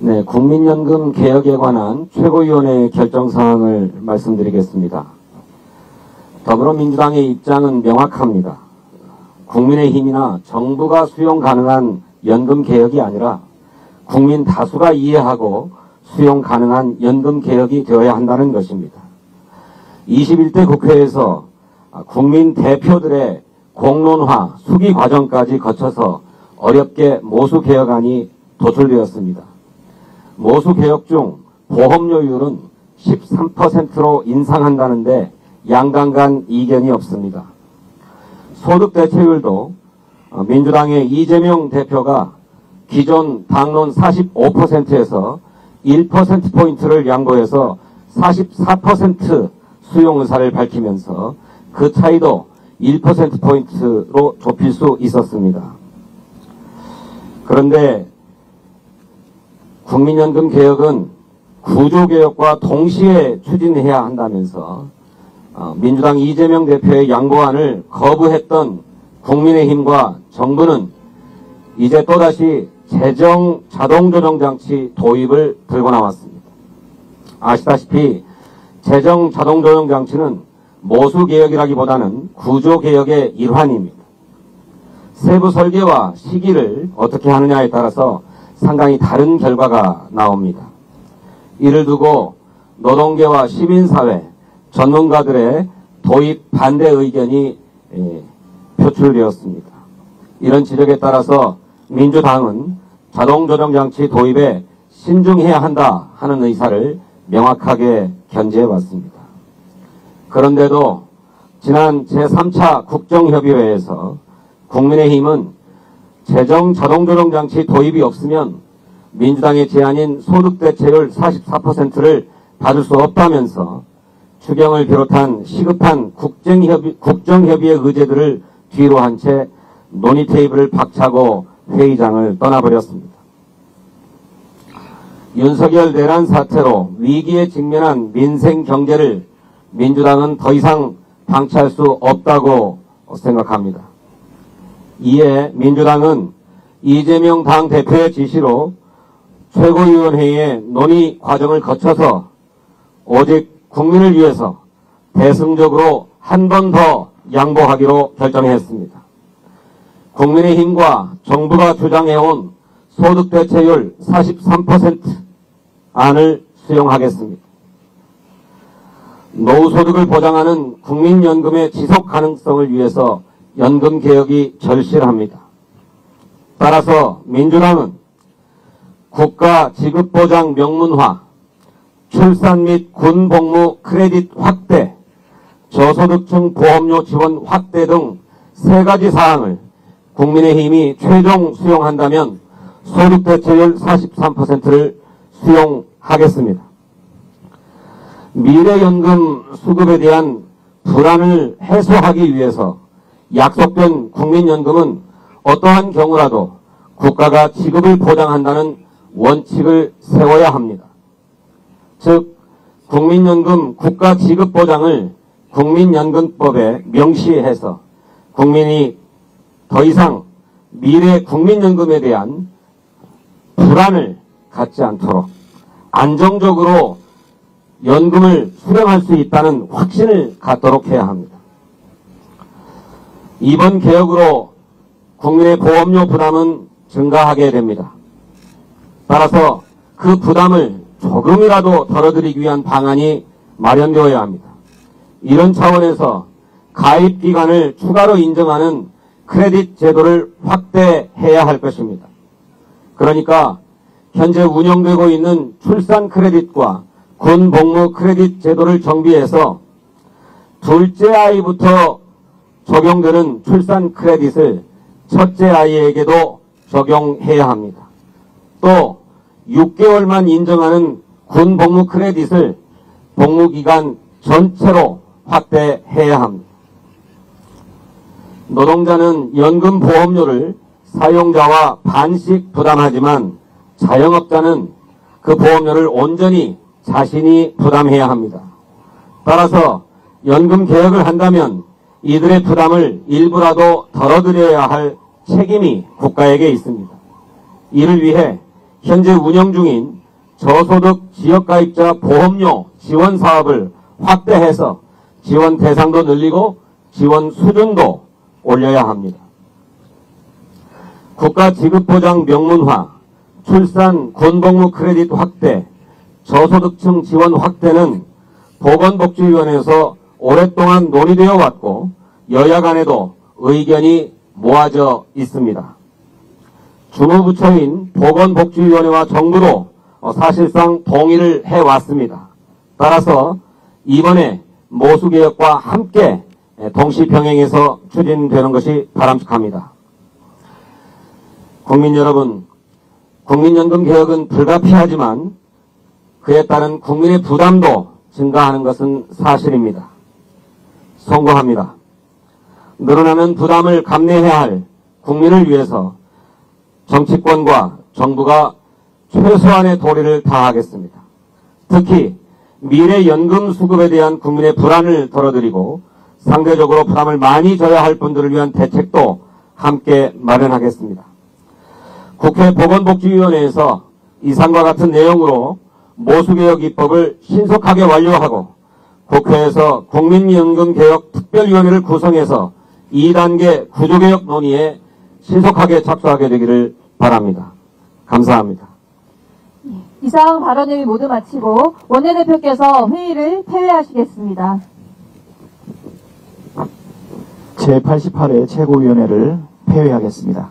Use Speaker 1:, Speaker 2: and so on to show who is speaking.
Speaker 1: 네, 국민연금 개혁에 관한 최고위원회의 결정사항을 말씀드리겠습니다. 더불어민주당의 입장은 명확합니다. 국민의힘이나 정부가 수용 가능한 연금 개혁이 아니라 국민 다수가 이해하고 수용 가능한 연금 개혁이 되어야 한다는 것입니다. 21대 국회에서 국민 대표들의 공론화, 수기 과정까지 거쳐서 어렵게 모수 개혁안이 도출되었습니다. 모수 개혁 중 보험료율은 13%로 인상한다는데 양당 간 이견이 없습니다. 소득 대체율도 민주당의 이재명 대표가 기존 당론 45%에서 1%포인트를 양보해서 44% 수용 의사를 밝히면서 그 차이도 1%포인트로 좁힐 수 있었습니다. 그런데 국민연금 개혁은 구조개혁과 동시에 추진해야 한다면서 민주당 이재명 대표의 양보안을 거부했던 국민의힘과 정부는 이제 또다시 재정 자동조정장치 도입을 들고 나왔습니다. 아시다시피 재정 자동조정장치는 모수개혁이라기보다는 구조개혁의 일환입니다. 세부 설계와 시기를 어떻게 하느냐에 따라서 상당히 다른 결과가 나옵니다. 이를 두고 노동계와 시민사회, 전문가들의 도입 반대 의견이 표출되었습니다. 이런 지적에 따라서 민주당은 자동조정장치 도입에 신중해야 한다 하는 의사를 명확하게 견지해왔습니다. 그런데도 지난 제3차 국정협의회에서 국민의힘은 재정 자동조정장치 도입이 없으면 민주당의 제안인 소득대체율 44%를 받을 수 없다면서 추경을 비롯한 시급한 국정협의의 의제들을 뒤로 한 채 논의 테이블을 박차고 회의장을 떠나버렸습니다. 윤석열 내란 사태로 위기에 직면한 민생 경제를 민주당은 더 이상 방치할 수 없다고 생각합니다. 이에 민주당은 이재명 당대표의 지시로 최고위원회의 논의 과정을 거쳐서 오직 국민을 위해서 대승적으로 한 번 더 양보하기로 결정했습니다. 국민의힘과 정부가 주장해온 소득대체율 43% 안을 수용하겠습니다. 노후소득을 보장하는 국민연금의 지속 가능성을 위해서 연금 개혁이 절실합니다. 따라서 민주당은 국가 지급보장 명문화, 출산 및 군복무 크레딧 확대, 저소득층 보험료 지원 확대 등 3가지 사항을 국민의힘이 최종 수용한다면 소득대체율 43%를 수용하겠습니다. 미래연금 수급에 대한 불안을 해소하기 위해서 약속된 국민연금은 어떠한 경우라도 국가가 지급을 보장한다는 원칙을 세워야 합니다. 즉, 국민연금 국가 지급 보장을 국민연금법에 명시해서 국민이 더 이상 미래 국민연금에 대한 불안을 갖지 않도록 안정적으로 연금을 수령할 수 있다는 확신을 갖도록 해야 합니다. 이번 개혁으로 국민의 보험료 부담은 증가하게 됩니다. 따라서 그 부담을 조금이라도 덜어드리기 위한 방안이 마련되어야 합니다. 이런 차원에서 가입 기간을 추가로 인정하는 크레딧 제도를 확대해야 할 것입니다. 그러니까 현재 운영되고 있는 출산 크레딧과 군복무 크레딧 제도를 정비해서 둘째 아이부터 적용되는 출산 크레딧을 첫째 아이에게도 적용해야 합니다. 또 6개월만 인정하는 군복무 크레딧을 복무기간 전체로 확대해야 합니다. 노동자는 연금 보험료를 사용자와 반씩 부담하지만 자영업자는 그 보험료를 온전히 자신이 부담해야 합니다. 따라서 연금 개혁을 한다면 이들의 부담을 일부라도 덜어드려야 할 책임이 국가에게 있습니다. 이를 위해 현재 운영 중인 저소득 지역가입자 보험료 지원 사업을 확대해서 지원 대상도 늘리고 지원 수준도 올려야 합니다. 국가지급보장 명문화, 출산 군복무 크레딧 확대, 저소득층 지원 확대는 보건복지위원회에서 오랫동안 논의되어 왔고 여야 간에도 의견이 모아져 있습니다. 주무부처인 보건복지위원회와 정부도 사실상 동의를 해왔습니다. 따라서 이번에 모수개혁과 함께 동시병행해서 추진되는 것이 바람직합니다. 국민 여러분, 국민연금 개혁은 불가피하지만 그에 따른 국민의 부담도 증가하는 것은 사실입니다. 송구합니다. 늘어나는 부담을 감내해야 할 국민을 위해서 정치권과 정부가 최소한의 도리를 다하겠습니다. 특히 미래 연금 수급에 대한 국민의 불안을 덜어드리고 상대적으로 부담을 많이 져야 할 분들을 위한 대책도 함께 마련하겠습니다. 국회 보건복지위원회에서 이상과 같은 내용으로 모수개혁 입법을 신속하게 완료하고 국회에서 국민연금개혁 특별위원회를 구성해서 2단계 구조개혁 논의에 신속하게 착수하게 되기를 바랍니다. 감사합니다.
Speaker 2: 이상 발언을 모두 마치고 원내대표께서 회의를 폐회하시겠습니다.
Speaker 3: 제88회 최고위원회를 폐회하겠습니다.